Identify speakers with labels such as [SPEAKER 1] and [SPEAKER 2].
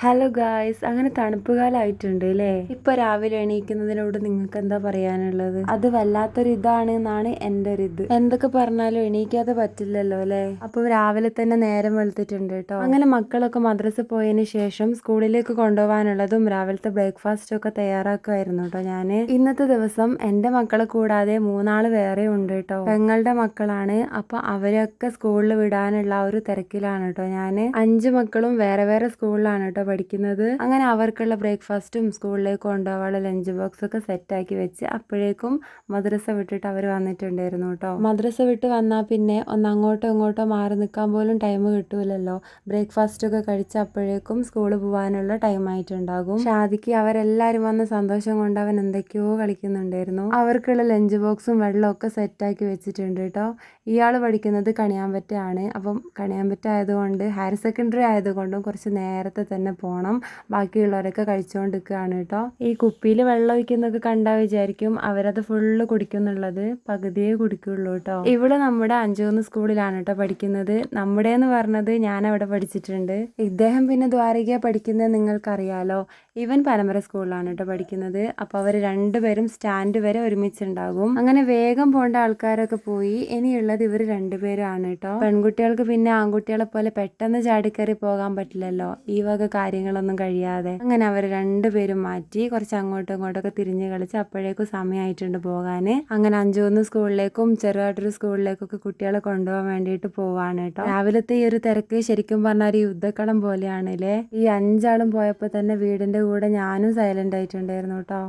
[SPEAKER 1] Hello guys, അങ്ങനെ തണുപ്പ് കാലമായിട്ടുണ്ട് അല്ലേ? ഇപ്പൊ രാവിലെ എണീക്കുന്നതിനോട് നിങ്ങൾക്ക് എന്താ പറയാനുള്ളത്? അത് വല്ലാത്തൊരു ഇതാണ് എന്നാണ് എൻ്റെ ഒരു ഇത്. എന്തൊക്കെ പറഞ്ഞാലും എണീക്കാതെ പറ്റില്ലല്ലോ അല്ലേ? അപ്പൊ രാവിലെ തന്നെ നേരം വെളുത്തിട്ടുണ്ട് കേട്ടോ. അങ്ങനെ മക്കളൊക്കെ മദ്രസ പോയതിന് ശേഷം സ്കൂളിലേക്ക് കൊണ്ടുപോകാനുള്ളതും രാവിലത്തെ ബ്രേക്ക്ഫാസ്റ്റും ഒക്കെ തയ്യാറാക്കുമായിരുന്നു കേട്ടോ ഞാന്. ഇന്നത്തെ ദിവസം എൻ്റെ മക്കളെ കൂടാതെ മൂന്നാള് വേറെ ഉണ്ട് കേട്ടോ. പെങ്ങളുടെ മക്കളാണ്. അപ്പൊ അവരൊക്കെ സ്കൂളിൽ വിടാനുള്ള ഒരു തിരക്കിലാണ് കേട്ടോ ഞാന്. 5 മക്കളും വേറെ വേറെ സ്കൂളിലാണ് കേട്ടോ പഠിക്കുന്നത്. അങ്ങനെ അവർക്കുള്ള ബ്രേക്ക്ഫാസ്റ്റും സ്കൂളിലേക്ക് കൊണ്ടുപോകാനുള്ള ലഞ്ച് ബോക്സ് ഒക്കെ സെറ്റ് ആക്കി വെച്ച് അപ്പോഴേക്കും മദ്രസ വിട്ടിട്ട് അവർ വന്നിട്ടുണ്ടായിരുന്നു കേട്ടോ. മദ്രസ വിട്ട് വന്നാൽ പിന്നെ ഒന്ന് അങ്ങോട്ടോ ഇങ്ങോട്ടോ മാറി നിൽക്കാൻ പോലും ടൈം കിട്ടൂലല്ലോ. ബ്രേക്ക്ഫാസ്റ്റ് ഒക്കെ കഴിച്ച് അപ്പോഴേക്കും സ്കൂളിൽ പോകാനുള്ള ടൈം ആയിട്ടുണ്ടാകും. ഷാദിക്ക് അവരെല്ലാരും വന്ന സന്തോഷം കൊണ്ട് അവൻ എന്തൊക്കെയോ കളിക്കുന്നുണ്ടായിരുന്നു. അവർക്കുള്ള ലഞ്ച് ബോക്സും വെള്ളവും ഒക്കെ സെറ്റ് ആക്കി വെച്ചിട്ടുണ്ട് കേട്ടോ. ഇയാൾ പഠിക്കുന്നത് കണിയാമ്പറ്റയാണ്. അപ്പം കണിയാമ്പറ്റ ആയതുകൊണ്ട് ഹയർ സെക്കൻഡറി ആയതുകൊണ്ടും കുറച്ച് നേരത്തെ തന്നെ പോകണം. ബാക്കിയുള്ളവരൊക്കെ കഴിച്ചുകൊണ്ടിരിക്കുകയാണ് കേട്ടോ. ഈ കുപ്പിയിൽ വെള്ളം ഒഴിക്കുന്നൊക്കെ കണ്ടാൽ വിചാരിക്കും അവരത് ഫുള്ള് കുടിക്കുന്നുള്ളത്. പകുതിയേ കുടിക്കുള്ളൂ കേട്ടോ. ഇവിടെ നമ്മുടെ 5 സ്കൂളിലാണ് കേട്ടോ പഠിക്കുന്നത്. നമ്മുടെ എന്ന് പറഞ്ഞത് ഞാൻ അവിടെ പഠിച്ചിട്ടുണ്ട്. ഇദ്ദേഹം പിന്നെ ദ്വാരക പഠിക്കുന്നത് നിങ്ങൾക്കറിയാലോ. ഇവൻ പരമ്പര സ്കൂളിലാണ് കേട്ടോ പഠിക്കുന്നത്. അപ്പോൾ അവർ രണ്ടുപേരും സ്റ്റാൻഡ് വരെ ഒരുമിച്ചുണ്ടാകും. അങ്ങനെ വേഗം പോകേണ്ട ആൾക്കാരൊക്കെ പോയി. ഇനിയുള്ളത് ഇവർ രണ്ടുപേരാണ് കേട്ടോ. പെൺകുട്ടികൾക്ക് പിന്നെ ആൺകുട്ടികളെ പോലെ പെട്ടെന്ന് ചാടിക്കറി പോകാൻ പറ്റില്ലല്ലോ, ഈ വക കാര്യങ്ങളൊന്നും കഴിയാതെ. അങ്ങനെ അവർ രണ്ടുപേരും മാറ്റി കുറച്ച് അങ്ങോട്ടും ഇങ്ങോട്ടൊക്കെ തിരിഞ്ഞ് കളിച്ച് അപ്പോഴേക്കും സമയമായിട്ടുണ്ട് പോകാന്. അങ്ങനെ 5 സ്കൂളിലേക്കും ചെറുതായിട്ടൊരു സ്കൂളിലേക്കൊക്കെ കുട്ടികളെ കൊണ്ടുപോകാൻ വേണ്ടിയിട്ട് പോവാണ് കേട്ടോ. രാവിലത്തെ ഈ ഒരു തിരക്ക് ശരിക്കും പറഞ്ഞാൽ ഒരു യുദ്ധക്കളം പോലെയാണല്ലേ. ഈ 5 ആളും പോയപ്പോൾ തന്നെ വീടിന്റെ കൂടെ ഞാനും സൈലന്റ് ആയിട്ടുണ്ടായിരുന്നു കേട്ടോ.